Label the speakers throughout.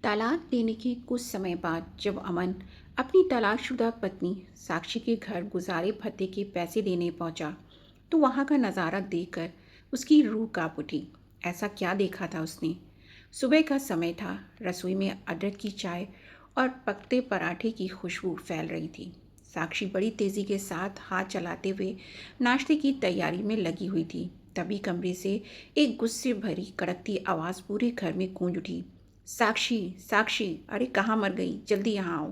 Speaker 1: तलाक देने के कुछ समय बाद जब अमन अपनी तलाकशुदा पत्नी साक्षी के घर गुजारे भत्ते के पैसे देने पहुंचा, तो वहां का नज़ारा देखकर उसकी रूह कांप उठी। ऐसा क्या देखा था उसने? सुबह का समय था, रसोई में अदरक की चाय और पकते पराठे की खुशबू फैल रही थी। साक्षी बड़ी तेज़ी के साथ हाथ चलाते हुए नाश्ते की तैयारी में लगी हुई थी। तभी कमरे से एक गुस्से भरी कड़कती आवाज़ पूरे घर में गूंज उठी। साक्षी, साक्षी, अरे कहाँ मर गई? जल्दी यहाँ आओ।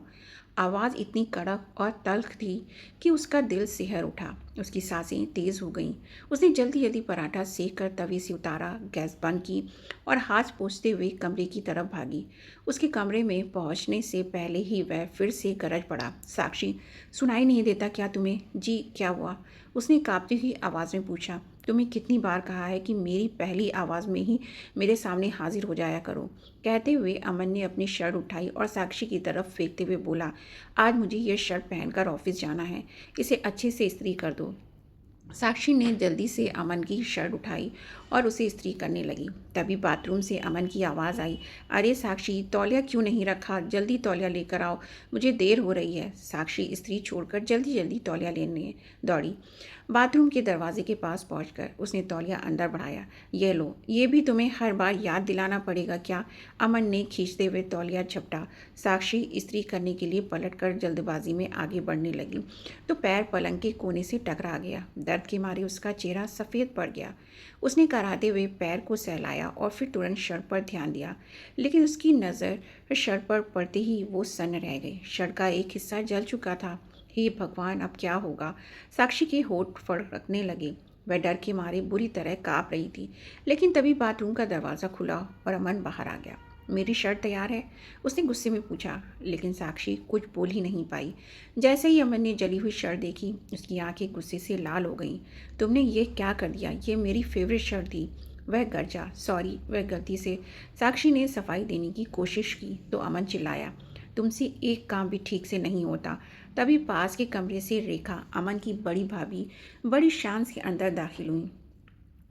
Speaker 1: आवाज़ इतनी कड़क और तल्ख थी कि उसका दिल सिहर उठा। उसकी सांसें तेज़ हो गईं। उसने जल्दी जल्दी पराठा सेक कर तवे से उतारा, गैस बंद की और हाथ पोंछते हुए कमरे की तरफ भागी। उसके कमरे में पहुंचने से पहले ही वह फिर से गरज पड़ा। साक्षी, सुनाई नहीं देता क्या तुम्हें? जी, क्या हुआ? उसने काँपती हुई आवाज़ में पूछा। तुम्हें कितनी बार कहा है कि मेरी पहली आवाज़ में ही मेरे सामने हाजिर हो जाया करो। कहते हुए अमन ने अपनी शर्ट उठाई और साक्षी की तरफ फेंकते हुए बोला, आज मुझे ये शर्ट पहनकर ऑफिस जाना है। इसे अच्छे से इस्त्री कर दो। साक्षी ने जल्दी से अमन की शर्ट उठाई और उसे इस्त्री करने लगी। तभी बाथरूम से अमन की आवाज़ आई, अरे साक्षी, तौलिया क्यों नहीं रखा? जल्दी तौलिया लेकर आओ, मुझे देर हो रही है। साक्षी इस्त्री छोड़कर जल्दी जल्दी तौलिया लेने दौड़ी। बाथरूम के दरवाजे के पास पहुंचकर उसने तौलिया अंदर बढ़ाया। ये लो, ये भी तुम्हें हर बार याद दिलाना पड़ेगा क्या? अमन ने खींचते हुए तौलिया झपटा। साक्षी इस्त्री करने के लिए पलटकर जल्दबाजी में आगे बढ़ने लगी तो पैर पलंग के कोने से टकरा गया। दर्द के मारे उसका चेहरा सफ़ेद पड़ गया। उसने कराहते हुए पैर को सहलाया और फिर तुरंत शर्ट पर ध्यान दिया, लेकिन उसकी नज़र शर्ट पर पड़ते ही वो सन्न रह गई। शर्ट का एक हिस्सा जल चुका था। हे भगवान, अब क्या होगा? साक्षी के होंठ फड़कने लगे। वह डर के मारे बुरी तरह काँप रही थी। लेकिन तभी बाथरूम का दरवाज़ा खुला और अमन बाहर आ गया। मेरी शर्ट तैयार है? उसने गुस्से में पूछा, लेकिन साक्षी कुछ बोल ही नहीं पाई। जैसे ही अमन ने जली हुई शर्ट देखी, उसकी आंखें गुस्से से लाल हो गईं। तुमने ये क्या कर दिया? ये मेरी फेवरेट शर्ट थी। वह गरजा, सॉरी, वह गलती से। साक्षी ने सफाई देने की कोशिश की तो अमन चिल्लाया, तुमसे एक काम भी ठीक से नहीं होता। तभी पास के कमरे से रेखा, अमन की बड़ी भाभी, बड़ी शान से अंदर दाखिल हुई।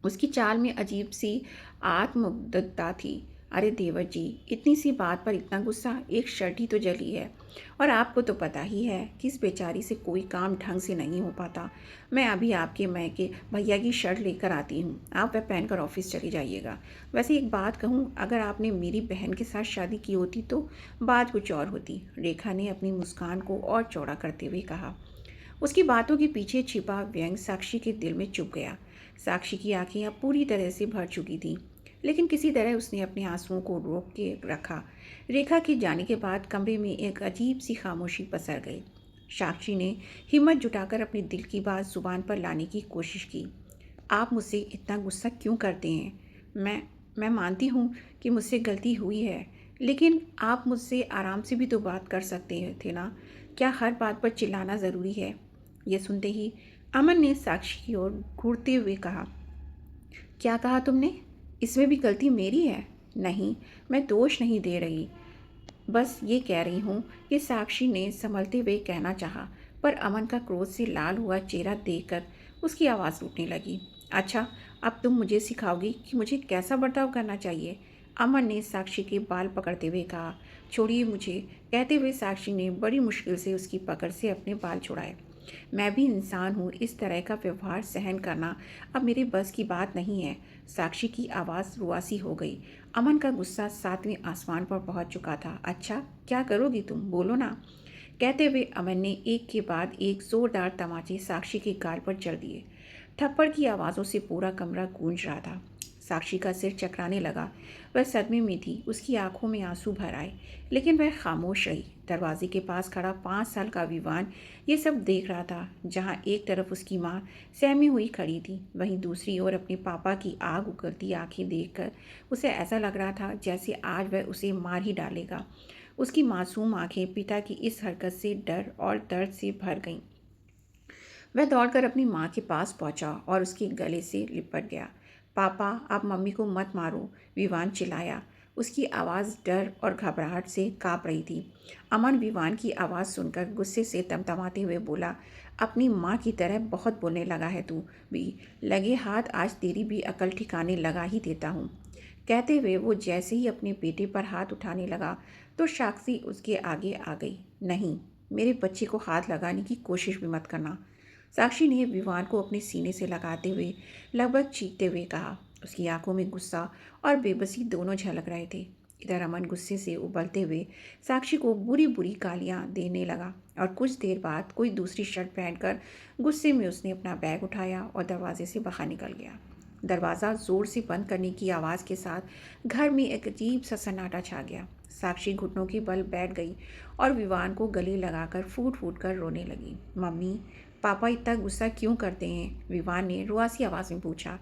Speaker 1: उसकी चाल में अजीब सी आत्ममुग्धता थी। अरे देवर जी, इतनी सी बात पर इतना गुस्सा? एक शर्ट ही तो जली है और आपको तो पता ही है कि इस बेचारी से कोई काम ढंग से नहीं हो पाता। मैं अभी आपके मैके भैया की शर्ट लेकर आती हूँ, आप वह पहनकर ऑफिस चली जाइएगा। वैसे एक बात कहूँ, अगर आपने मेरी बहन के साथ शादी की होती तो बात कुछ और होती। रेखा ने अपनी मुस्कान को और चौड़ा करते हुए कहा। उसकी बातों के पीछे छिपा व्यंग साक्षी के दिल में चुभ गया। साक्षी की आंखें अब पूरी तरह से भर चुकी थीं, लेकिन किसी तरह उसने अपने आंसुओं को रोक के रखा। रेखा के जाने के बाद कमरे में एक अजीब सी खामोशी पसर गई। साक्षी ने हिम्मत जुटाकर अपने दिल की बात जुबान पर लाने की कोशिश की। आप मुझसे इतना गुस्सा क्यों करते हैं? मैं मानती हूँ कि मुझसे गलती हुई है, लेकिन आप मुझसे आराम से भी तो बात कर सकते थे ना? क्या हर बात पर चिल्लाना ज़रूरी है? यह सुनते ही अमन ने साक्षी की ओर घूरते हुए कहा, क्या कहा तुमने? इसमें भी गलती मेरी है? नहीं, मैं दोष नहीं दे रही, बस ये कह रही हूँ कि साक्षी ने संभलते हुए कहना चाहा, पर अमन का क्रोध से लाल हुआ चेहरा देखकर उसकी आवाज़ टूटने लगी। अच्छा, अब तुम मुझे सिखाओगी कि मुझे कैसा बर्ताव करना चाहिए? अमन ने साक्षी के बाल पकड़ते हुए कहा। छोड़िए मुझे, कहते हुए साक्षी ने बड़ी मुश्किल से उसकी पकड़ से अपने बाल छुड़ाए। मैं भी इंसान हूँ, इस तरह का व्यवहार सहन करना अब मेरे बस की बात नहीं है। साक्षी की आवाज़ रुआसी हो गई। अमन का गुस्सा सातवें आसमान पर पहुंच चुका था। अच्छा, क्या करोगी तुम? बोलो ना। कहते हुए अमन ने एक के बाद एक जोरदार तमाचे साक्षी के गाल पर चढ़ दिए। थप्पड़ की आवाज़ों से पूरा कमरा गूंज रहा था। साक्षी का सिर चकराने लगा। वह सदमे में थी, उसकी आंखों में आंसू भर आए, लेकिन वह खामोश रही। दरवाजे के पास खड़ा 5 साल का विवान ये सब देख रहा था। जहाँ एक तरफ उसकी माँ सहमी हुई खड़ी थी, वहीं दूसरी ओर अपने पापा की आग उगलती आंखें देखकर उसे ऐसा लग रहा था जैसे आज वह उसे मार ही डालेगा। उसकी मासूम आंखें पिता की इस हरकत से डर और दर्द से भर गईं। वह दौड़कर अपनी माँ के पास पहुंचा और उसके गले से लिपट गया। पापा, आप मम्मी को मत मारो, विवान चिल्लाया। उसकी आवाज़ डर और घबराहट से काँप रही थी। अमन विवान की आवाज़ सुनकर गुस्से से तमतमाते हुए बोला, अपनी माँ की तरह बहुत बोलने लगा है तू भी। लगे हाथ आज तेरी भी अकल ठिकाने लगा ही देता हूँ। कहते हुए वो जैसे ही अपने बेटे पर हाथ उठाने लगा तो साक्षी उसके आगे आ गई। नहीं, मेरे बच्चे को हाथ लगाने की कोशिश भी मत करना, साक्षी ने विवान को अपने सीने से लगाते हुए लगभग चीखते हुए कहा। उसकी आंखों में गुस्सा और बेबसी दोनों झलक रहे थे। इधर अमन गुस्से से उबलते हुए साक्षी को बुरी बुरी गालियां देने लगा और कुछ देर बाद कोई दूसरी शर्ट पहनकर गुस्से में उसने अपना बैग उठाया और दरवाजे से बाहर निकल गया। दरवाज़ा ज़ोर से बंद करने की आवाज़ के साथ घर में एक अजीब सा सन्नाटा छा गया। साक्षी घुटनों के बल बैठ गई और विवान को गले लगाकर फूट फूट कर रोने लगी। मम्मी, पापा इतना गुस्सा क्यों करते हैं? विवान ने रुआसी आवाज़ में पूछा,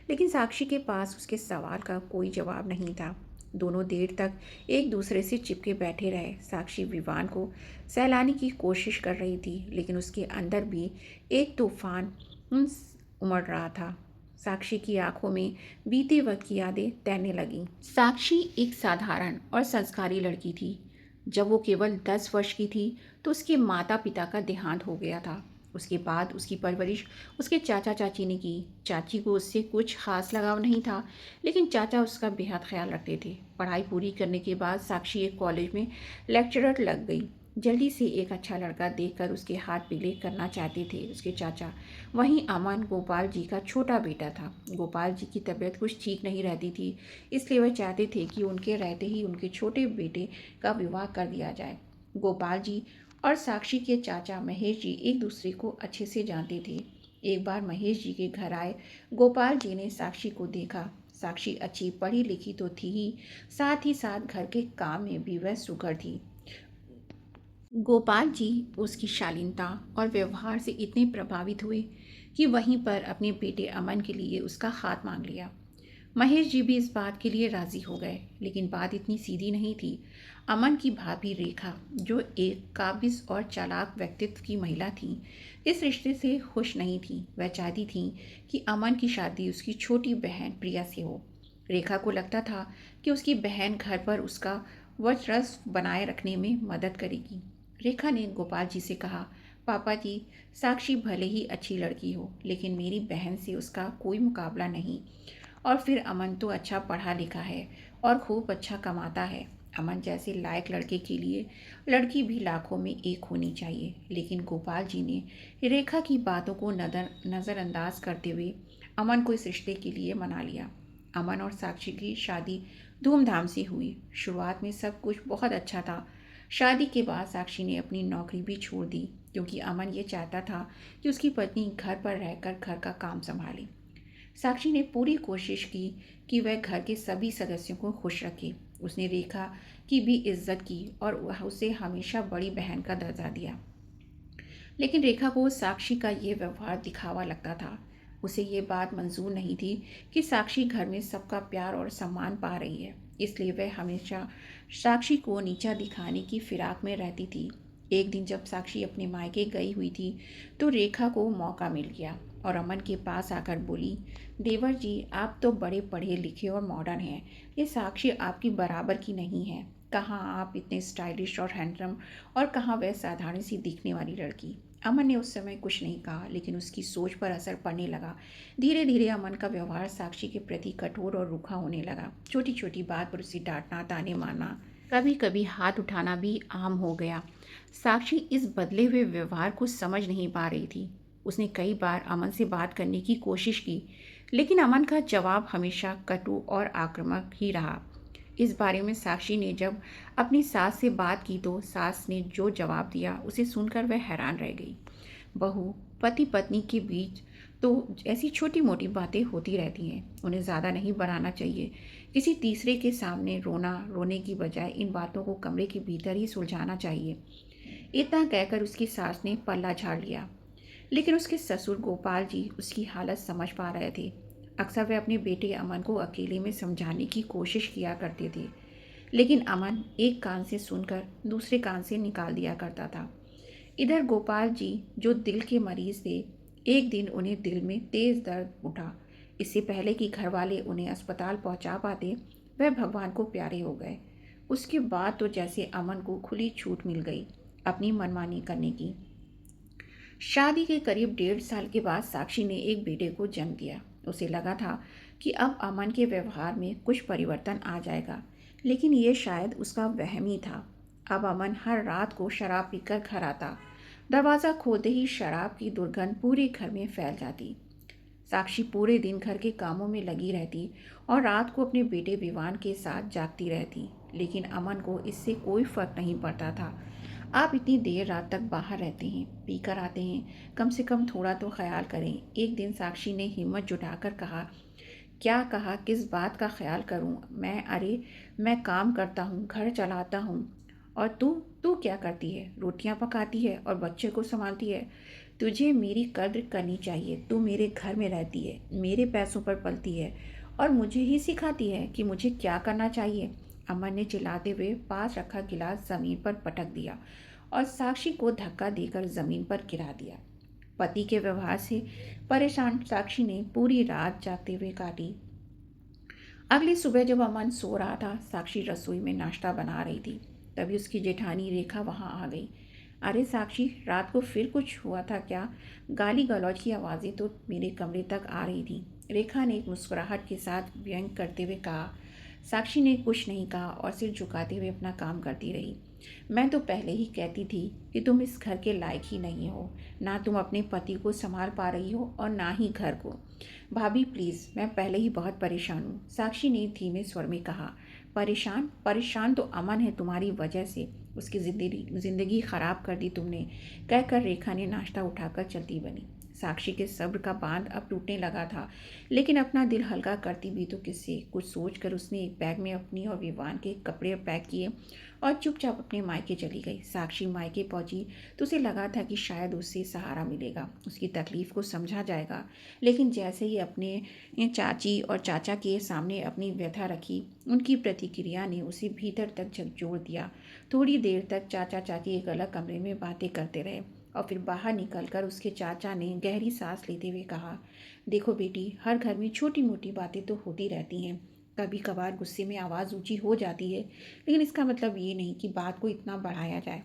Speaker 1: लेकिन साक्षी के पास उसके सवाल का कोई जवाब नहीं था। दोनों देर तक एक दूसरे से चिपके बैठे रहे। साक्षी विवान को सहलाने की कोशिश कर रही थी, लेकिन उसके अंदर भी एक तूफान उमड़ रहा था। साक्षी की आंखों में बीते वक्त की यादें तैरने लगीं। साक्षी एक साधारण और संस्कारी लड़की थी। जब वो केवल 10 वर्ष की थी तो उसके माता पिता का देहांत हो गया था। उसके बाद उसकी परवरिश उसके चाचा चाची ने की। चाची को उससे कुछ खास लगाव नहीं था, लेकिन चाचा उसका बेहद ख्याल रखते थे। पढ़ाई पूरी करने के बाद साक्षी एक कॉलेज में लेक्चरर लग गई। जल्दी से एक अच्छा लड़का देखकर उसके हाथ पीले करना चाहते थे उसके चाचा। वहीं अमन गोपाल जी का छोटा बेटा था। गोपाल जी की तबीयत कुछ ठीक नहीं रहती थी, इसलिए वह चाहते थे कि उनके रहते ही उनके छोटे बेटे का विवाह कर दिया जाए। गोपाल जी और साक्षी के चाचा महेश जी एक दूसरे को अच्छे से जानते थे। एक बार महेश जी के घर आए गोपाल जी ने साक्षी को देखा। साक्षी अच्छी पढ़ी लिखी तो थी ही, साथ ही साथ घर के काम में भी वह सुघड़ थी। गोपाल जी उसकी शालीनता और व्यवहार से इतने प्रभावित हुए कि वहीं पर अपने बेटे अमन के लिए उसका हाथ मांग लिया। महेश जी भी इस बात के लिए राजी हो गए, लेकिन बात इतनी सीधी नहीं थी। अमन की भाभी रेखा, जो एक काबिज और चालाक व्यक्तित्व की महिला थी, इस रिश्ते से खुश नहीं थी। वह चाहती थी कि अमन की शादी उसकी छोटी बहन प्रिया से हो। रेखा को लगता था कि उसकी बहन घर पर उसका वर्चस्व बनाए रखने में मदद करेगी। रेखा ने गोपाल जी से कहा, पापा जी, साक्षी भले ही अच्छी लड़की हो, लेकिन मेरी बहन से उसका कोई मुकाबला नहीं। और फिर अमन तो अच्छा पढ़ा लिखा है और खूब अच्छा कमाता है। अमन जैसे लायक लड़के के लिए लड़की भी लाखों में एक होनी चाहिए। लेकिन गोपाल जी ने रेखा की बातों को नज़रअंदाज करते हुए अमन को इस रिश्ते के लिए मना लिया। अमन और साक्षी की शादी धूमधाम से हुई। शुरुआत में सब कुछ बहुत अच्छा था। शादी के बाद साक्षी ने अपनी नौकरी भी छोड़ दी, क्योंकि अमन ये चाहता था कि उसकी पत्नी घर पर रहकर घर का काम संभाले। साक्षी ने पूरी कोशिश की कि वह घर के सभी सदस्यों को खुश रखे। उसने रेखा की भी इज्जत की और वह उसे हमेशा बड़ी बहन का दर्जा दिया। लेकिन रेखा को साक्षी का ये व्यवहार दिखावा लगता था। उसे ये बात मंजूर नहीं थी कि साक्षी घर में सबका प्यार और सम्मान पा रही है, इसलिए वह हमेशा साक्षी को नीचा दिखाने की फिराक में रहती थी। एक दिन जब साक्षी अपने मायके गई हुई थी तो रेखा को मौका मिल गया और अमन के पास आकर बोली, देवर जी, आप तो बड़े पढ़े लिखे और मॉडर्न हैं, ये साक्षी आपकी बराबर की नहीं है। कहाँ आप इतने स्टाइलिश और हैंडसम और कहाँ वह साधारण सी दिखने वाली लड़की। अमन ने उस समय कुछ नहीं कहा, लेकिन उसकी सोच पर असर पड़ने लगा। धीरे धीरे अमन का व्यवहार साक्षी के प्रति कठोर और रूखा होने लगा। छोटी छोटी बात पर उसे डांटना, ताने मारना, कभी कभी हाथ उठाना भी आम हो गया। साक्षी इस बदले हुए व्यवहार को समझ नहीं पा रही थी। उसने कई बार अमन से बात करने की कोशिश की, लेकिन अमन का जवाब हमेशा कटु और आक्रामक ही रहा। इस बारे में साक्षी ने जब अपनी सास से बात की तो सास ने जो जवाब दिया उसे सुनकर वह हैरान रह गई। बहू पति पत्नी के बीच तो ऐसी छोटी मोटी बातें होती रहती हैं, उन्हें ज़्यादा नहीं बढ़ाना चाहिए। किसी तीसरे के सामने रोने की बजाय इन बातों को कमरे के भीतर ही सुलझाना चाहिए। इतना कहकर उसकी सास ने पल्ला झाड़ लिया। लेकिन उसके ससुर गोपाल जी उसकी हालत समझ पा रहे थे। अक्सर वे अपने बेटे अमन को अकेले में समझाने की कोशिश किया करते थे, लेकिन अमन एक कान से सुनकर दूसरे कान से निकाल दिया करता था। इधर गोपाल जी, जो दिल के मरीज थे, एक दिन उन्हें दिल में तेज दर्द उठा। इससे पहले कि घर वाले उन्हें अस्पताल पहुंचा पाते, वह भगवान को प्यारे हो गए। उसके बाद तो जैसे अमन को खुली छूट मिल गई अपनी मनमानी करने की। शादी के करीब 1.5 साल के बाद साक्षी ने एक बेटे को जन्म दिया। उसे लगा था कि अब अमन के व्यवहार में कुछ परिवर्तन आ जाएगा, लेकिन ये शायद उसका वहम ही था। अब अमन हर रात को शराब पीकर घर आता। दरवाज़ा खोलते ही शराब की दुर्गंध पूरे घर में फैल जाती। साक्षी पूरे दिन घर के कामों में लगी रहती और रात को अपने बेटे विवान के साथ जागती रहती, लेकिन अमन को इससे कोई फर्क नहीं पड़ता था। आप इतनी देर रात तक बाहर रहते हैं, पीकर आते हैं, कम से कम थोड़ा तो ख्याल करें। एक दिन साक्षी ने हिम्मत जुटाकर कहा। क्या कहा? किस बात का ख्याल करूं मैं? अरे, मैं काम करता हूं, घर चलाता हूं। और तू तू क्या करती है? रोटियां पकाती है और बच्चे को संभालती है। तुझे मेरी कद्र करनी चाहिए। तू मेरे घर में रहती है, मेरे पैसों पर पलती है और मुझे ही सिखाती है कि मुझे क्या करना चाहिए। अमन ने चिल्लाते हुए पास रखा गिलास जमीन पर पटक दिया और साक्षी को धक्का देकर जमीन पर गिरा दिया। पति के व्यवहार से परेशान साक्षी ने पूरी रात जागते हुए काटी। अगली सुबह जब अमन सो रहा था, साक्षी रसोई में नाश्ता बना रही थी। तभी उसकी जेठानी रेखा वहां आ गई। अरे साक्षी, रात को फिर कुछ हुआ था क्या? गाली गलौज की आवाज़ें तो मेरे कमरे तक आ रही थी। रेखा ने एक मुस्कुराहट के साथ व्यंग करते हुए कहा। साक्षी ने कुछ नहीं कहा और सिर झुकाते हुए अपना काम करती रही। मैं तो पहले ही कहती थी कि तुम इस घर के लायक ही नहीं हो। ना तुम अपने पति को संभाल पा रही हो और ना ही घर को। भाभी प्लीज़, मैं पहले ही बहुत परेशान हूँ, साक्षी ने धीमे स्वर में कहा। परेशान? परेशान तो अमन है तुम्हारी वजह से। उसकी जिंदगी खराब कर दी तुमने, कहकर रेखा ने नाश्ता उठाकर चलती बनी। साक्षी के सब्र का बांध अब टूटने लगा था, लेकिन अपना दिल हल्का करती भी तो किससे। कुछ सोचकर उसने एक बैग में अपनी और विवान के कपड़े पैक किए और चुपचाप अपने मायके चली गई। साक्षी मायके पहुंची तो उसे लगा था कि शायद उससे सहारा मिलेगा, उसकी तकलीफ को समझा जाएगा। लेकिन जैसे ही अपने चाची और चाचा के सामने अपनी व्यथा रखी, उनकी प्रतिक्रिया ने उसे भीतर तक झकझोर दिया। थोड़ी देर तक चाचा चाची एक अलग कमरे में बातें करते रहे और फिर बाहर निकलकर उसके चाचा ने गहरी सांस लेते हुए कहा। देखो बेटी, हर घर में छोटी मोटी बातें तो होती रहती हैं। कभी कभार गुस्से में आवाज़ ऊंची हो जाती है, लेकिन इसका मतलब ये नहीं कि बात को इतना बढ़ाया जाए।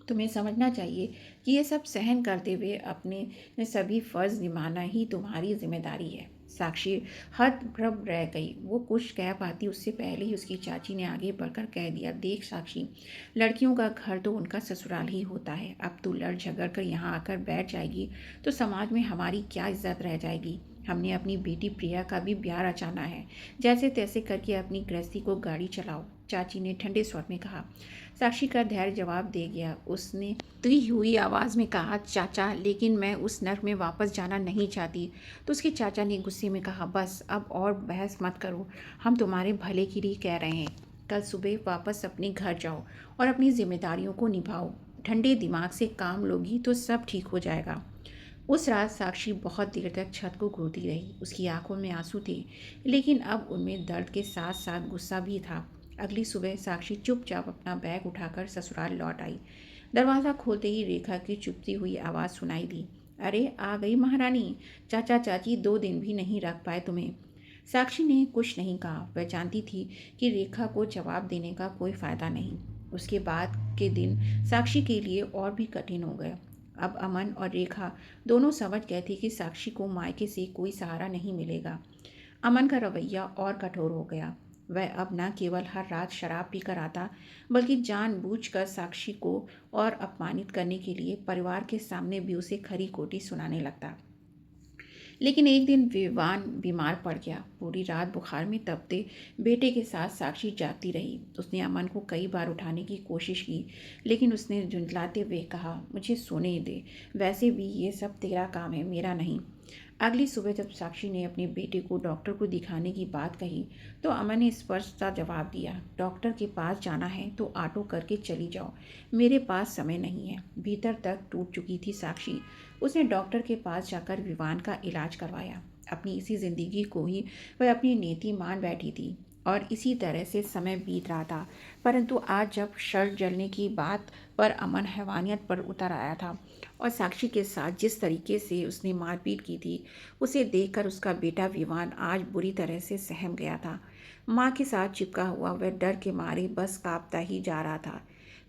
Speaker 1: तुम्हें समझना चाहिए कि ये सब सहन करते हुए अपने सभी फर्ज निभाना ही तुम्हारी जिम्मेदारी है। साक्षी हतप्रभ रह गई। वो कुछ कह पाती उससे पहले ही उसकी चाची ने आगे बढ़कर कह दिया। देख साक्षी, लड़कियों का घर तो उनका ससुराल ही होता है। अब तू लड़ झगड़ कर यहाँ आकर बैठ जाएगी तो समाज में हमारी क्या इज्जत रह जाएगी। हमने अपनी बेटी प्रिया का भी ब्याह रचाना है। जैसे तैसे करके अपनी गृहस्थी को गाड़ी चलाओ, चाची ने ठंडे स्वर में कहा। साक्षी का धैर्य जवाब दे गया। उसने तुई हुई आवाज़ में कहा, चाचा, लेकिन मैं उस नर्क में वापस जाना नहीं चाहती। तो उसके चाचा ने गुस्से में कहा, बस अब और बहस मत करो, हम तुम्हारे भले के लिए कह रहे हैं। कल सुबह वापस अपने घर जाओ और अपनी जिम्मेदारियों को निभाओ। ठंडे दिमाग से काम लोगी तो सब ठीक हो जाएगा। उस रात साक्षी बहुत देर तक छत को घूरती रही। उसकी आंखों में आंसू थे, लेकिन अब उनमें दर्द के साथ साथ गुस्सा भी था। अगली सुबह साक्षी चुपचाप अपना बैग उठाकर ससुराल लौट आई। दरवाज़ा खोलते ही रेखा की चुपती हुई आवाज़ सुनाई दी। अरे, आ गई महारानी। चाचा चाची 2 दिन भी नहीं रख पाए तुम्हें। साक्षी ने कुछ नहीं कहा। वह जानती थी कि रेखा को जवाब देने का कोई फ़ायदा नहीं। उसके बाद के दिन साक्षी के लिए और भी कठिन हो गए। अब अमन और रेखा दोनों समझ गए थे कि साक्षी को मायके से कोई सहारा नहीं मिलेगा। अमन का रवैया और कठोर हो गया। वह अब न केवल हर रात शराब पीकर आता, बल्कि जानबूझकर साक्षी को और अपमानित करने के लिए परिवार के सामने भी उसे खरी खोटी सुनाने लगता। लेकिन एक दिन विवान बीमार पड़ गया। पूरी रात बुखार में तपते बेटे के साथ साक्षी जागती रही। उसने अमन को कई बार उठाने की कोशिश की, लेकिन उसने झुंझलाते हुए कहा, मुझे सोने दे, वैसे भी ये सब तेरा काम है, मेरा नहीं। अगली सुबह जब साक्षी ने अपने बेटे को डॉक्टर को दिखाने की बात कही, तो अमन ने स्पष्ट सा जवाब दिया, डॉक्टर के पास जाना है तो ऑटो करके चली जाओ, मेरे पास समय नहीं है। भीतर तक टूट चुकी थी साक्षी। उसने डॉक्टर के पास जाकर विवान का इलाज करवाया। अपनी इसी जिंदगी को ही वह अपनी नीति मान बैठी थी और इसी तरह से समय बीत रहा था। परंतु आज जब शर्ट जलने की बात पर अमन हैवानियत पर उतर आया था और साक्षी के साथ जिस तरीके से उसने मारपीट की थी, उसे देखकर उसका बेटा विवान आज बुरी तरह से सहम गया था। माँ के साथ चिपका हुआ वह डर के मारे बस कांपता ही जा रहा था।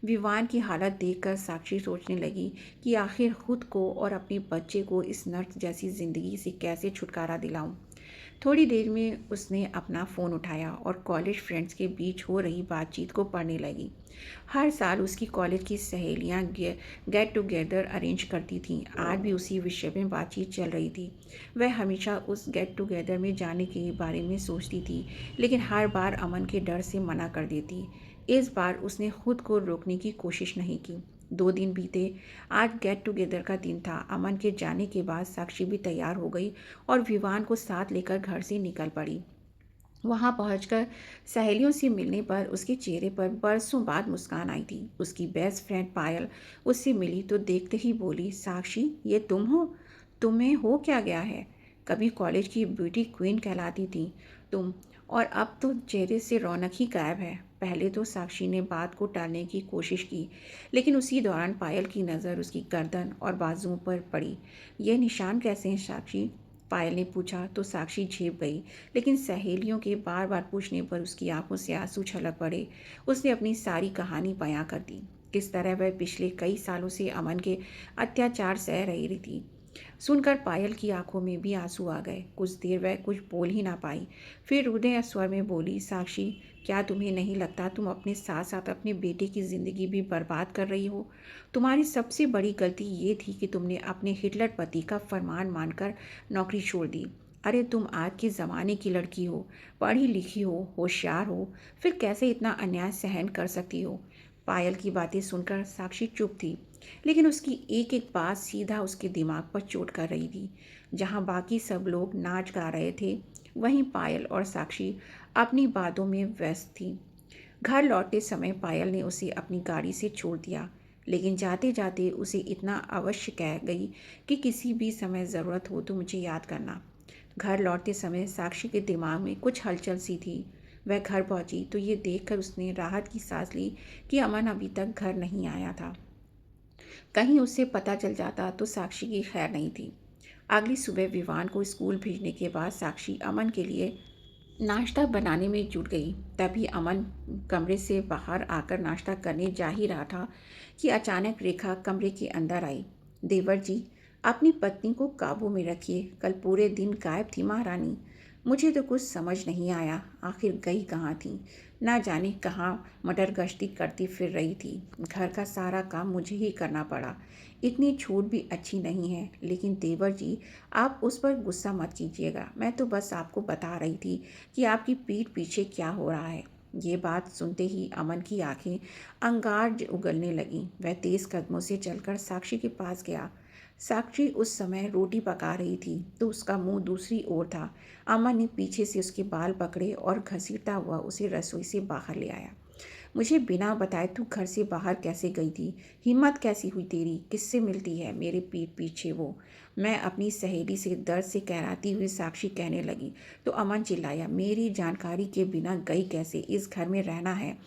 Speaker 1: विवान की हालत देखकर साक्षी सोचने लगी कि आखिर खुद को और अपने बच्चे को इस नर्क जैसी जिंदगी से कैसे छुटकारा दिलाऊं। थोड़ी देर में उसने अपना फ़ोन उठाया और कॉलेज फ्रेंड्स के बीच हो रही बातचीत को पढ़ने लगी। हर साल उसकी कॉलेज की सहेलियां गेट टुगेदर अरेंज करती थीं। आज भी उसी विषय में बातचीत चल रही थी। वह हमेशा उस गेट टुगेदर में जाने के बारे में सोचती थी, लेकिन हर बार अमन के डर से मना कर देती। इस बार उसने खुद को रोकने की कोशिश नहीं की। 2 दिन बीते। आज गेट टुगेदर का दिन था। अमन के जाने के बाद साक्षी भी तैयार हो गई और विवान को साथ लेकर घर से निकल पड़ी। वहां पहुंचकर सहेलियों से मिलने पर उसके चेहरे पर बरसों बाद मुस्कान आई थी। उसकी बेस्ट फ्रेंड पायल उससे मिली तो देखते ही बोली, साक्षी, ये तुम हो? तुम्हें हो क्या गया है? कभी कॉलेज की ब्यूटी क्वीन कहलाती थी तुम, और अब तो चेहरे से रौनक ही गायब है। पहले तो साक्षी ने बात को टालने की कोशिश की, लेकिन उसी दौरान पायल की नज़र उसकी गर्दन और बाजुओं पर पड़ी। ये निशान कैसे हैं साक्षी? पायल ने पूछा तो साक्षी झेप गई, लेकिन सहेलियों के बार बार पूछने पर उसकी आंखों से आंसू छलक पड़े। उसने अपनी सारी कहानी बयां कर दी, किस तरह वह पिछले कई सालों से अमन के अत्याचार सह रही थी। सुनकर पायल की आंखों में भी आंसू आ गए। कुछ देर वह कुछ बोल ही ना पाई। फिर रुदे स्वर में बोली, साक्षी, क्या तुम्हें नहीं लगता तुम अपने साथ साथ अपने बेटे की ज़िंदगी भी बर्बाद कर रही हो? तुम्हारी सबसे बड़ी गलती ये थी कि तुमने अपने हिटलर पति का फरमान मानकर नौकरी छोड़ दी। अरे तुम आज के ज़माने की लड़की हो, पढ़ी लिखी हो, होशियार हो, फिर कैसे इतना अन्याय सहन कर सकती हो? पायल की बातें सुनकर साक्षी चुप थी, लेकिन उसकी एक एक बात सीधा उसके दिमाग पर चोट कर रही थी। जहाँ बाकी सब लोग नाच गा रहे थे, वहीं पायल और साक्षी अपनी बातों में व्यस्त थी। घर लौटते समय पायल ने उसे अपनी गाड़ी से छोड़ दिया, लेकिन जाते जाते उसे इतना अवश्य कह गई कि किसी भी समय ज़रूरत हो तो मुझे याद करना। घर लौटते समय साक्षी के दिमाग में कुछ हलचल सी थी। वह घर पहुंची तो ये देखकर उसने राहत की सांस ली कि अमन अभी तक घर नहीं आया था। कहीं उसे पता चल जाता तो साक्षी की खैर नहीं थी। अगली सुबह विवान को स्कूल भेजने के बाद साक्षी अमन के लिए नाश्ता बनाने में जुट गई। तभी अमन कमरे से बाहर आकर नाश्ता करने जा ही रहा था कि अचानक रेखा कमरे के अंदर आई। देवर जी, अपनी पत्नी को काबू में रखिए, कल पूरे दिन गायब थी महारानी। मुझे तो कुछ समझ नहीं आया, आखिर गई कहाँ थी? ना जाने कहाँ मटर गश्ती करती फिर रही थी। घर का सारा काम मुझे ही करना पड़ा। इतनी छूट भी अच्छी नहीं है, लेकिन देवर जी, आप उस पर गुस्सा मत कीजिएगा। मैं तो बस आपको बता रही थी कि आपकी पीठ पीछे क्या हो रहा है। ये बात सुनते ही अमन की आंखें अंगार उगलने लगीं। वह तेज कदमों से चलकर साक्षी के पास गया। साक्षी उस समय रोटी पका रही थी तो उसका मुंह दूसरी ओर था। अमन ने पीछे से उसके बाल पकड़े और घसीटता हुआ उसे रसोई से बाहर ले आया। मुझे बिना बताए तू घर से बाहर कैसे गई थी? हिम्मत कैसी हुई तेरी? किससे मिलती है मेरे पीठ पीछे वो? मैं अपनी सहेली से दर्द से कहराती हुई साक्षी कहने लगी तो अमन चिल्लाया, मेरी जानकारी के बिना गई कैसे? इस घर में रहना है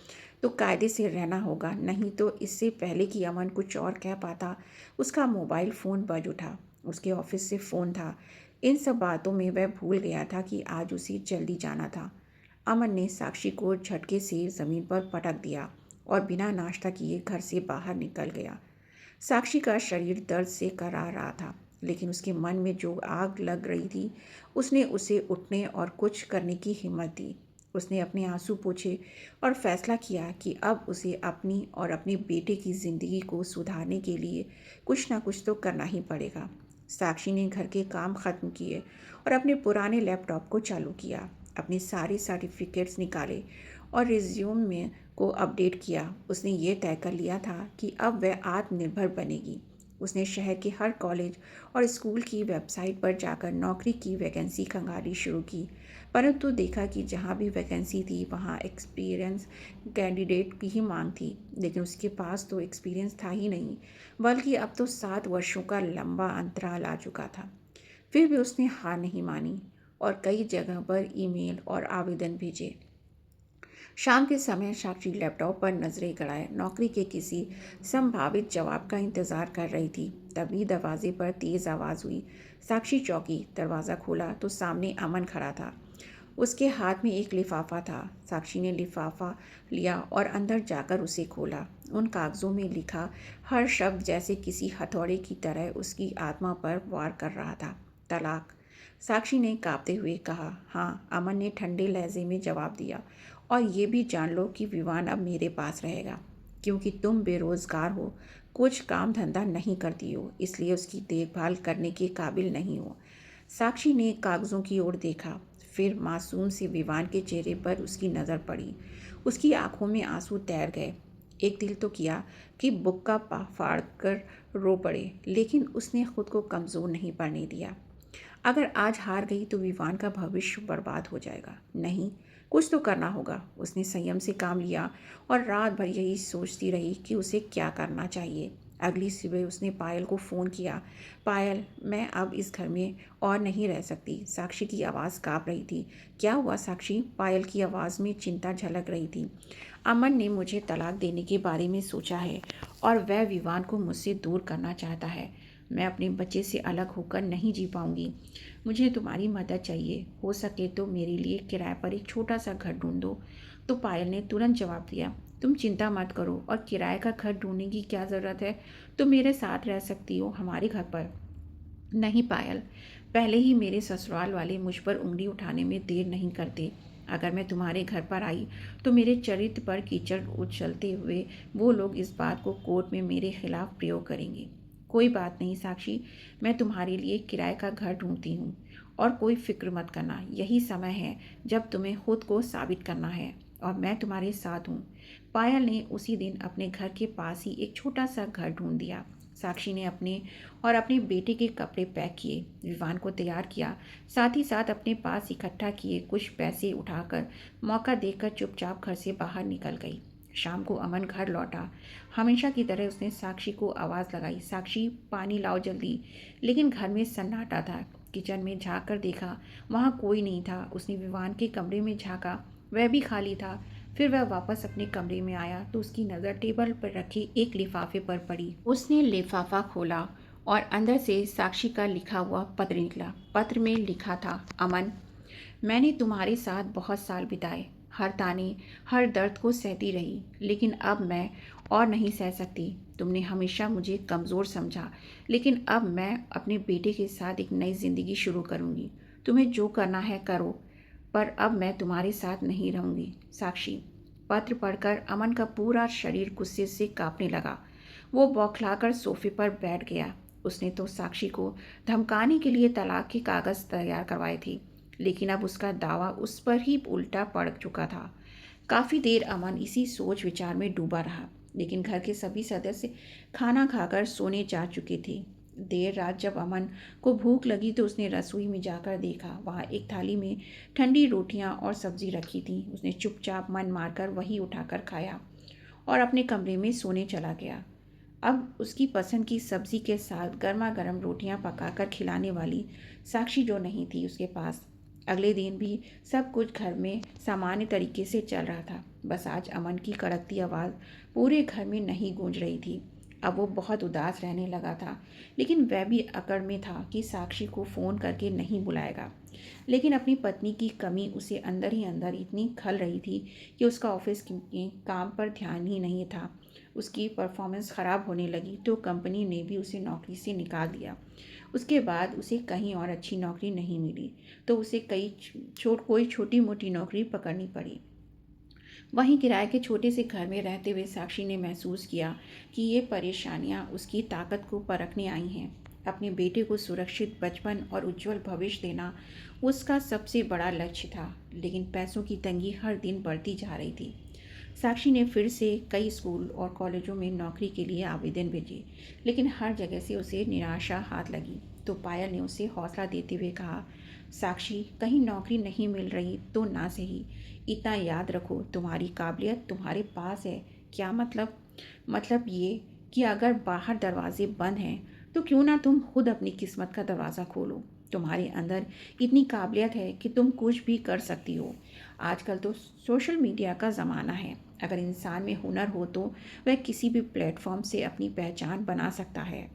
Speaker 1: तो कायदे से रहना होगा, नहीं तो। इससे पहले कि अमन कुछ और कह पाता, उसका मोबाइल फ़ोन बज उठा। उसके ऑफिस से फ़ोन था। इन सब बातों में वह भूल गया था कि आज उसे जल्दी जाना था। अमन ने साक्षी को झटके से ज़मीन पर पटक दिया और बिना नाश्ता किए घर से बाहर निकल गया। साक्षी का शरीर दर्द से कराह रहा था, लेकिन उसके मन में जो आग लग रही थी, उसने उसे उठने और कुछ करने की हिम्मत दी। उसने अपने आंसू पोंछे और फैसला किया कि अब उसे अपनी और अपने बेटे की ज़िंदगी को सुधारने के लिए कुछ ना कुछ तो करना ही पड़ेगा। साक्षी ने घर के काम ख़त्म किए और अपने पुराने लैपटॉप को चालू किया। अपने सारे सर्टिफिकेट्स निकाले और रिज्यूम में को अपडेट किया। उसने ये तय कर लिया था कि अब वह आत्मनिर्भर बनेगी। उसने शहर के हर कॉलेज और स्कूल की वेबसाइट पर जाकर नौकरी की वैकेंसी खंगाली शुरू की, परंतु देखा कि जहाँ भी वैकेंसी थी वहाँ एक्सपीरियंस कैंडिडेट की ही मांग थी। लेकिन उसके पास तो एक्सपीरियंस था ही नहीं, बल्कि अब तो 7 वर्षों का लंबा अंतराल आ चुका था। फिर भी उसने हार नहीं मानी और कई जगह पर ईमेल और आवेदन भेजे। शाम के समय साक्षी लैपटॉप पर नजरें गड़ाए नौकरी के किसी संभावित जवाब का इंतजार कर रही थी। तभी दरवाजे पर तेज आवाज़ हुई। साक्षी चौंकी। दरवाज़ा खोला तो सामने अमन खड़ा था। उसके हाथ में एक लिफाफा था। साक्षी ने लिफाफा लिया और अंदर जाकर उसे खोला। उन कागज़ों में लिखा हर शब्द जैसे किसी हथौड़े की तरह उसकी आत्मा पर वार कर रहा था। तलाक। साक्षी ने कांपते हुए कहा। हाँ, अमन ने ठंडे लहजे में जवाब दिया। और ये भी जान लो कि विवान अब मेरे पास रहेगा, क्योंकि तुम बेरोजगार हो, कुछ काम धंधा नहीं करती हो, इसलिए उसकी देखभाल करने के काबिल नहीं हो। साक्षी ने कागज़ों की ओर देखा, फिर मासूम से विवान के चेहरे पर उसकी नज़र पड़ी। उसकी आंखों में आंसू तैर गए। एक दिल तो किया कि बुक्का फाड़ कर रो पड़े, लेकिन उसने खुद को कमज़ोर नहीं पड़ने दिया। अगर आज हार गई तो विवान का भविष्य बर्बाद हो जाएगा। नहीं, कुछ तो करना होगा। उसने संयम से काम लिया और रात भर यही सोचती रही कि उसे क्या करना चाहिए। अगली सुबह उसने पायल को फ़ोन किया। पायल, मैं अब इस घर में और नहीं रह सकती। साक्षी की आवाज़ काँप रही थी। क्या हुआ साक्षी? पायल की आवाज़ में चिंता झलक रही थी। अमन ने मुझे तलाक देने के बारे में सोचा है और वह विवान को मुझसे दूर करना चाहता है। मैं अपने बच्चे से अलग होकर नहीं जी पाऊंगी। मुझे तुम्हारी मदद चाहिए। हो सके तो मेरे लिए किराए पर एक छोटा सा घर ढूंढ दो। तो पायल ने तुरंत जवाब दिया, तुम चिंता मत करो, और किराए का घर ढूंढने की क्या ज़रूरत है? तुम मेरे साथ रह सकती हो हमारे घर पर। नहीं पायल, पहले ही मेरे ससुराल वाले मुझ पर उंगली उठाने में देर नहीं करते। अगर मैं तुम्हारे घर पर आई तो मेरे चरित्र पर कीचड़ उछलते हुए वो लोग इस बात को कोर्ट में मेरे खिलाफ प्रयोग करेंगे। कोई बात नहीं साक्षी, मैं तुम्हारे लिए किराए का घर ढूंढती हूँ। और कोई फिक्र मत करना, यही समय है जब तुम्हें खुद को साबित करना है, और मैं तुम्हारे साथ हूँ। पायल ने उसी दिन अपने घर के पास ही एक छोटा सा घर ढूंढ दिया। साक्षी ने अपने बेटे के कपड़े पैक किए, विवान को तैयार किया, साथ ही साथ अपने पास इकट्ठा किए कुछ पैसे उठाकर मौका देखकर चुपचाप घर से बाहर निकल गई। शाम को अमन घर लौटा। हमेशा की तरह उसने साक्षी को आवाज़ लगाई, साक्षी पानी लाओ जल्दी। लेकिन घर में सन्नाटा था। किचन में झाँक कर देखा, वहाँ कोई नहीं था। उसने विवान के कमरे में झाँका, वह भी खाली था। फिर वह वापस अपने कमरे में आया तो उसकी नज़र टेबल पर रखे एक लिफाफे पर पड़ी। उसने लिफाफा खोला और अंदर से साक्षी का लिखा हुआ पत्र निकला। पत्र में लिखा था, अमन, मैंने तुम्हारे साथ बहुत साल बिताए, हर ताने, हर दर्द को सहती रही, लेकिन अब मैं और नहीं सह सकती। तुमने हमेशा मुझे कमज़ोर समझा, लेकिन अब मैं अपने बेटे के साथ एक नई ज़िंदगी शुरू करूँगी। तुम्हें जो करना है करो, पर अब मैं तुम्हारे साथ नहीं रहूँगी। साक्षी। पत्र पढ़कर अमन का पूरा शरीर गुस्से से कांपने लगा। वो बौखलाकर सोफे पर बैठ गया। उसने तो साक्षी को धमकाने के लिए तलाक के कागज़ तैयार करवाए थे, लेकिन अब उसका दावा उस पर ही उल्टा पड़ चुका था। काफ़ी देर अमन इसी सोच विचार में डूबा रहा, लेकिन घर के सभी सदस्य खाना खाकर सोने जा चुके थे। देर रात जब अमन को भूख लगी तो उसने रसोई में जाकर देखा, वहाँ एक थाली में ठंडी रोटियां और सब्जी रखी थी। उसने चुपचाप मन मारकर वही उठाकर खाया और अपने कमरे में सोने चला गया। अब उसकी पसंद की सब्जी के साथ गर्मा गर्म रोटियां पकाकर खिलाने वाली साक्षी जो नहीं थी उसके पास। अगले दिन भी सब कुछ घर में सामान्य तरीके से चल रहा था, बस आज अमन की कड़कती आवाज़ पूरे घर में नहीं गूंज रही थी। अब वो बहुत उदास रहने लगा था, लेकिन वह भी अकड़ में था कि साक्षी को फ़ोन करके नहीं बुलाएगा। लेकिन अपनी पत्नी की कमी उसे अंदर ही अंदर इतनी खल रही थी कि उसका ऑफिस के काम पर ध्यान ही नहीं था। उसकी परफॉर्मेंस ख़राब होने लगी तो कंपनी ने भी उसे नौकरी से निकाल दिया। उसके बाद उसे कहीं और अच्छी नौकरी नहीं मिली तो उसे कोई छोटी मोटी नौकरी पकड़नी पड़ी। वहीं किराए के छोटे से घर में रहते हुए साक्षी ने महसूस किया कि ये परेशानियां उसकी ताकत को परखने आई हैं। अपने बेटे को सुरक्षित बचपन और उज्जवल भविष्य देना उसका सबसे बड़ा लक्ष्य था, लेकिन पैसों की तंगी हर दिन बढ़ती जा रही थी। साक्षी ने फिर से कई स्कूल और कॉलेजों में नौकरी के लिए आवेदन भेजे, लेकिन हर जगह से उसे निराशा हाथ लगी। तो पायल ने उसे हौसला देते हुए कहा, साक्षी, कहीं नौकरी नहीं मिल रही तो ना सही, इतना याद रखो, तुम्हारी काबिलियत तुम्हारे पास है। क्या मतलब? मतलब ये कि अगर बाहर दरवाजे बंद हैं तो क्यों ना तुम खुद अपनी किस्मत का दरवाज़ा खोलो। तुम्हारे अंदर इतनी काबिलियत है कि तुम कुछ भी कर सकती हो। आजकल तो सोशल मीडिया का ज़माना है, अगर इंसान में हुनर हो तो वह किसी भी प्लेटफॉर्म से अपनी पहचान बना सकता है।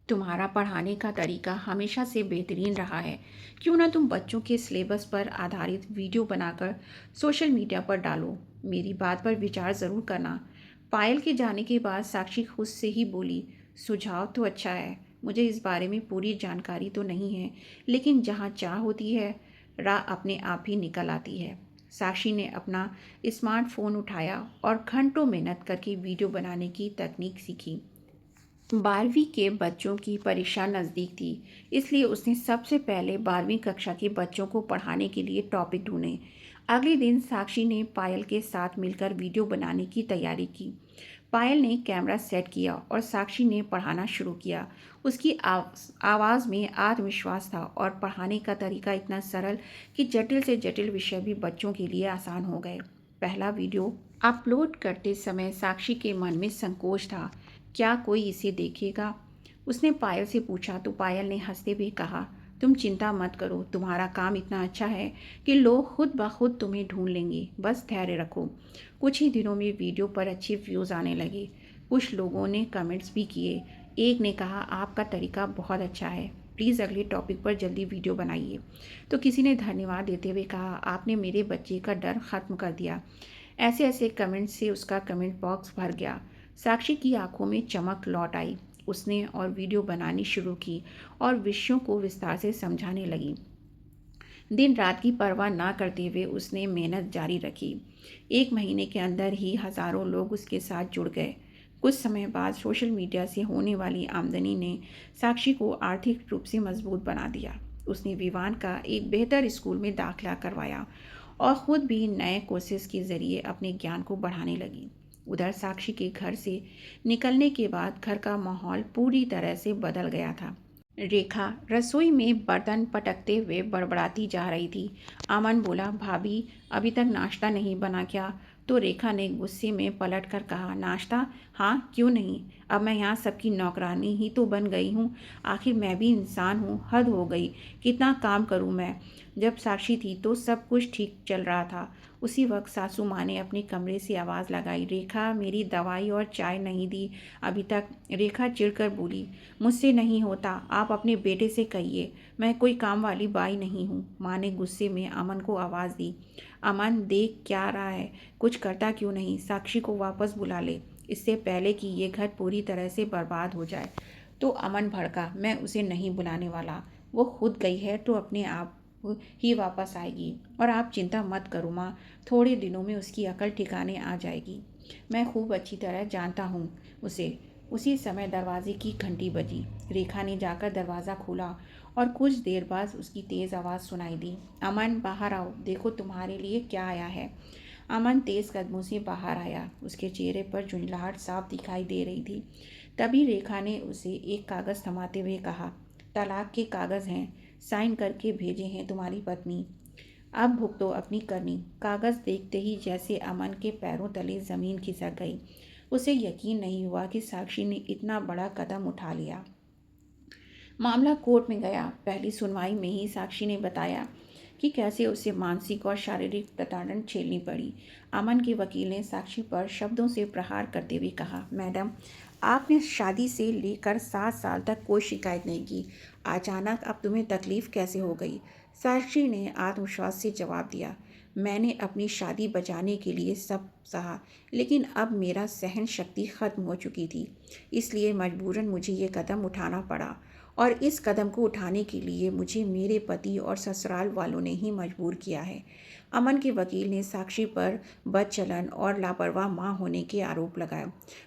Speaker 1: तुम्हारा पढ़ाने का तरीका हमेशा से बेहतरीन रहा है, क्यों ना तुम बच्चों के सिलेबस पर आधारित वीडियो बनाकर सोशल मीडिया पर डालो। मेरी बात पर विचार ज़रूर करना। पायल के जाने के बाद साक्षी खुद से ही बोली, सुझाव तो अच्छा है, मुझे इस बारे में पूरी जानकारी तो नहीं है, लेकिन जहाँ चाह होती है, राह अपने आप ही निकल आती है। साक्षी ने अपना स्मार्टफ़ोन उठाया और घंटों मेहनत करके वीडियो बनाने की तकनीक सीखी। 12वीं के बच्चों की परीक्षा नज़दीक थी, इसलिए उसने सबसे पहले 12वीं कक्षा के बच्चों को पढ़ाने के लिए टॉपिक ढूंढे। अगले दिन साक्षी ने पायल के साथ मिलकर वीडियो बनाने की तैयारी की। पायल ने कैमरा सेट किया और साक्षी ने पढ़ाना शुरू किया। उसकी आवाज़ में आत्मविश्वास था और पढ़ाने का तरीका इतना सरल कि जटिल से जटिल विषय भी बच्चों के लिए आसान हो गए। पहला वीडियो अपलोड करते समय साक्षी के मन में संकोच था। क्या कोई इसे देखेगा? उसने पायल से पूछा तो पायल ने हंसते हुए कहा, तुम चिंता मत करो, तुम्हारा काम इतना अच्छा है कि लोग खुद ब खुद तुम्हें ढूंढ लेंगे, बस धैर्य रखो। कुछ ही दिनों में वीडियो पर अच्छे व्यूज़ आने लगे। कुछ लोगों ने कमेंट्स भी किए। एक ने कहा, आपका तरीका बहुत अच्छा है, प्लीज़ अगले टॉपिक पर जल्दी वीडियो बनाइए। तो किसी ने धन्यवाद देते हुए कहा, आपने मेरे बच्चे का डर ख़त्म कर दिया। ऐसे ऐसे कमेंट्स से उसका कमेंट बॉक्स भर गया। साक्षी की आंखों में चमक लौट आई। उसने और वीडियो बनानी शुरू की और विषयों को विस्तार से समझाने लगी। दिन रात की परवाह ना करते हुए उसने मेहनत जारी रखी। 1 महीने के अंदर ही हज़ारों लोग उसके साथ जुड़ गए। कुछ समय बाद सोशल मीडिया से होने वाली आमदनी ने साक्षी को आर्थिक रूप से मजबूत बना दिया। उसने विवान का एक बेहतर स्कूल में दाखिला करवाया और ख़ुद भी नए कोर्सेज के ज़रिए अपने ज्ञान को बढ़ाने लगी। उधर साक्षी के घर से निकलने के बाद घर का माहौल पूरी तरह से बदल गया था। रेखा रसोई में बर्तन पटकते हुए बड़बड़ाती जा रही थी। अमन बोला, भाभी अभी तक नाश्ता नहीं बना क्या? तो रेखा ने गुस्से में पलट कर कहा, नाश्ता? हाँ, क्यों नहीं। अब मैं यहाँ सबकी नौकरानी ही तो बन गई हूँ। आखिर मैं भी इंसान हूँ, हद हो गई। कितना काम करूँ मैं। जब साक्षी थी तो सब कुछ ठीक चल रहा था। उसी वक्त सासू माँ ने अपने कमरे से आवाज़ लगाई, रेखा मेरी दवाई और चाय नहीं दी अभी तक। रेखा चिढ़कर बोली, मुझसे नहीं होता, आप अपने बेटे से कहिए, मैं कोई काम वाली बाई नहीं हूँ। माँ ने गुस्से में अमन को आवाज़ दी, अमन देख क्या रहा है, कुछ करता क्यों नहीं, साक्षी को वापस बुला ले, इससे पहले कि ये घर पूरी तरह से बर्बाद हो जाए। तो अमन भड़का, मैं उसे नहीं बुलाने वाला, वो खुद गई है तो अपने आप ही वापस आएगी। और आप चिंता मत करो माँ, थोड़े दिनों में उसकी अकल ठिकाने आ जाएगी। मैं खूब अच्छी तरह जानता हूँ उसे। उसी समय दरवाजे की घंटी बजी। रेखा ने जाकर दरवाज़ा खोला और कुछ देर बाद उसकी तेज़ आवाज़ सुनाई दी, अमन बाहर आओ, देखो तुम्हारे लिए क्या आया है। अमन तेज़ कदमों से बाहर आया। उसके चेहरे पर झुंझलाहट साफ दिखाई दे रही थी। तभी रेखा ने उसे एक कागज़ थमाते हुए कहा, तलाक के कागज़ हैं, साइन करके भेजे हैं तुम्हारी पत्नी, अब भुगतो अपनी करनी। कागज़ देखते ही जैसे अमन के पैरों तले ज़मीन खिसक गई। उसे यकीन नहीं हुआ कि साक्षी ने इतना बड़ा कदम उठा लिया। मामला कोर्ट में गया। पहली सुनवाई में ही साक्षी ने बताया कि कैसे उसे मानसिक और शारीरिक प्रताड़ना झेलनी पड़ी। अमन के वकील ने साक्षी पर शब्दों से प्रहार करते हुए कहा, मैडम आपने शादी से लेकर 7 साल तक कोई शिकायत नहीं की, अचानक अब तुम्हें तकलीफ़ कैसे हो गई? साक्षी ने आत्मविश्वास से जवाब दिया, मैंने अपनी शादी बचाने के लिए सब सहा, लेकिन अब मेरा सहन शक्ति ख़त्म हो चुकी थी, इसलिए मजबूरन मुझे ये कदम उठाना पड़ा। और इस कदम को उठाने के लिए मुझे मेरे पति और ससुराल वालों ने ही मजबूर किया है। अमन के वकील ने साक्षी पर बदचलन और लापरवाह मां होने के आरोप लगाए।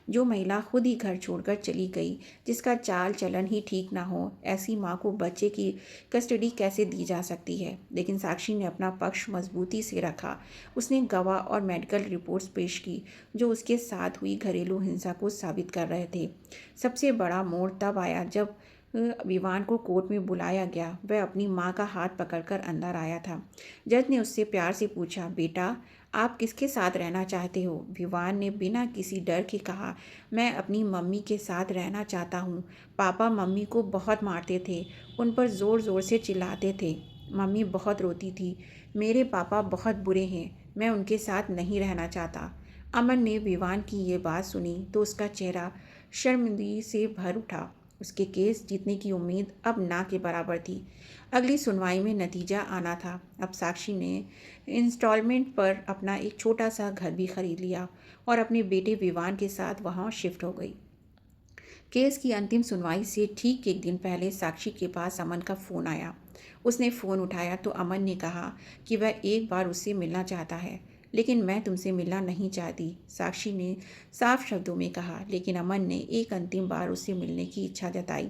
Speaker 1: जो महिला खुद ही घर छोड़कर चली गई, जिसका चाल चलन ही ठीक ना हो, ऐसी मां को बच्चे की कस्टडी कैसे दी जा सकती है। लेकिन साक्षी ने अपना पक्ष मजबूती से रखा। उसने गवाह और मेडिकल रिपोर्ट्स पेश की जो उसके साथ हुई घरेलू हिंसा को साबित कर रहे थे। सबसे बड़ा मोड़ तब आया जब विवान को कोर्ट में बुलाया गया। वह अपनी मां का हाथ पकड़कर अंदर आया था। जज ने उससे प्यार से पूछा, बेटा आप किसके साथ रहना चाहते हो? विवान ने बिना किसी डर के कहा, मैं अपनी मम्मी के साथ रहना चाहता हूँ। पापा मम्मी को बहुत मारते थे, उन पर ज़ोर ज़ोर से चिल्लाते थे, मम्मी बहुत रोती थी। मेरे पापा बहुत बुरे हैं, मैं उनके साथ नहीं रहना चाहता। अमन ने विवान की ये बात सुनी तो उसका चेहरा शर्मिंदगी से भर उठा। उसके केस जीतने की उम्मीद अब ना के बराबर थी। अगली सुनवाई में नतीजा आना था। अब साक्षी ने इंस्टॉलमेंट पर अपना एक छोटा सा घर भी खरीद लिया और अपने बेटे विवान के साथ वहाँ शिफ्ट हो गई। केस की अंतिम सुनवाई से ठीक एक दिन पहले साक्षी के पास अमन का फ़ोन आया। उसने फ़ोन उठाया तो अमन ने कहा कि वह एक बार उससे मिलना चाहता है। लेकिन मैं तुमसे मिलना नहीं चाहती, साक्षी ने साफ शब्दों में कहा। लेकिन अमन ने एक अंतिम बार उससे मिलने की इच्छा जताई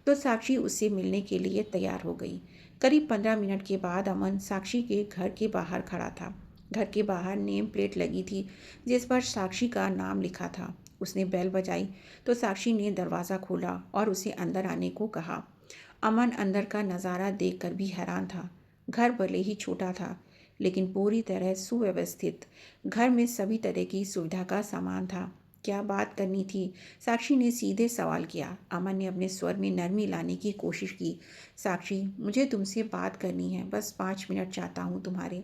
Speaker 1: तो साक्षी उससे मिलने के लिए तैयार हो गई। करीब 15 मिनट के बाद अमन साक्षी के घर के बाहर खड़ा था। घर के बाहर नेम प्लेट लगी थी जिस पर साक्षी का नाम लिखा था। उसने बेल बजाई तो साक्षी ने दरवाज़ा खोला और उसे अंदर आने को कहा। अमन अंदर का नज़ारा देखकर भी हैरान था। घर भले ही छोटा था लेकिन पूरी तरह सुव्यवस्थित। घर में सभी तरह की सुविधा का सामान था। क्या बात करनी थी? साक्षी ने सीधे सवाल किया। अमन ने अपने स्वर में नरमी लाने की कोशिश की। साक्षी, मुझे तुमसे बात करनी है, बस 5 मिनट चाहता हूँ तुम्हारे।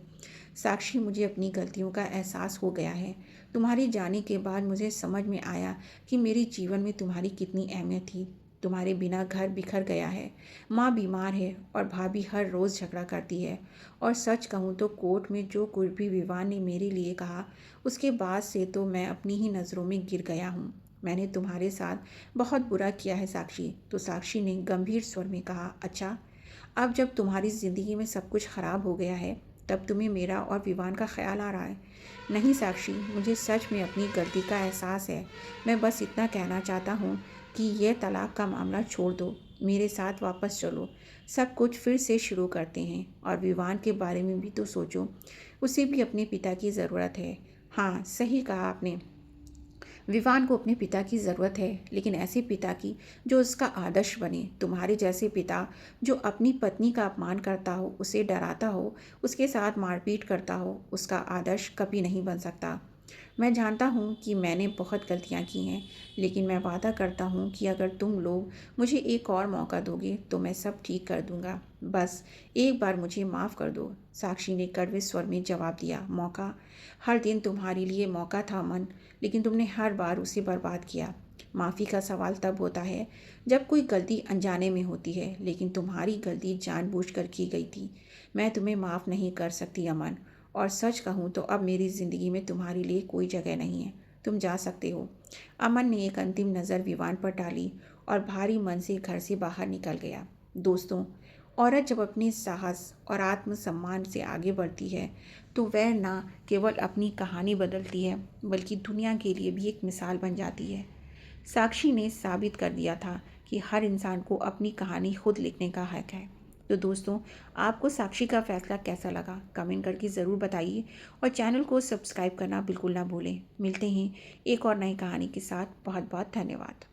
Speaker 1: साक्षी, मुझे अपनी गलतियों का एहसास हो गया है। तुम्हारे जाने के बाद मुझे समझ में आया कि मेरे जीवन में तुम्हारी कितनी अहमियत थी। तुम्हारे बिना घर बिखर गया है, माँ बीमार है और भाभी हर रोज़ झगड़ा करती है। और सच कहूँ तो कोर्ट में जो कुछ भी विवान ने मेरे लिए कहा, उसके बाद से तो मैं अपनी ही नज़रों में गिर गया हूँ। मैंने तुम्हारे साथ बहुत बुरा किया है साक्षी। तो साक्षी ने गंभीर स्वर में कहा, अच्छा, अब जब तुम्हारी ज़िंदगी में सब कुछ ख़राब हो गया है तब तुम्हें मेरा और विवान का ख्याल आ रहा है? नहीं साक्षी, मुझे सच में अपनी गलती का एहसास है। मैं बस इतना कहना चाहता हूँ कि यह तलाक का मामला छोड़ दो, मेरे साथ वापस चलो, सब कुछ फिर से शुरू करते हैं। और विवान के बारे में भी तो सोचो, उसे भी अपने पिता की ज़रूरत है। हाँ, सही कहा आपने। विवान को अपने पिता की ज़रूरत है, लेकिन ऐसे पिता की जो उसका आदर्श बने। तुम्हारे जैसे पिता जो अपनी पत्नी का अपमान करता हो, उसे डराता हो, उसके साथ मारपीट करता हो, उसका आदर्श कभी नहीं बन सकता। मैं जानता हूँ कि मैंने बहुत गलतियाँ की हैं, लेकिन मैं वादा करता हूँ कि अगर तुम लोग मुझे एक और मौका दोगे तो मैं सब ठीक कर दूँगा। बस एक बार मुझे माफ़ कर दो, साक्षी ने कड़वे स्वर में जवाब दिया। मौका? हर दिन तुम्हारे लिए मौका था अमन, लेकिन तुमने हर बार उसे बर्बाद किया। माफ़ी का सवाल तब होता है जब कोई गलती अनजाने में होती है, लेकिन तुम्हारी गलती जानबूझकर की गई थी। मैं तुम्हें माफ़ नहीं कर सकती अमन, और सच कहूँ तो अब मेरी ज़िंदगी में तुम्हारे लिए कोई जगह नहीं है। तुम जा सकते हो। अमन ने एक अंतिम नज़र विवान पर डाली और भारी मन से घर से बाहर निकल गया। दोस्तों, औरत जब अपने साहस और आत्मसम्मान से आगे बढ़ती है तो वह न केवल अपनी कहानी बदलती है बल्कि दुनिया के लिए भी एक मिसाल बन जाती है। साक्षी ने साबित कर दिया था कि हर इंसान को अपनी कहानी खुद लिखने का हक है। तो दोस्तों, आपको साक्षी का फैसला कैसा लगा? कमेंट करके ज़रूर बताइए और चैनल को सब्सक्राइब करना बिल्कुल ना भूलें। मिलते हैं एक और नई कहानी के साथ। बहुत बहुत धन्यवाद।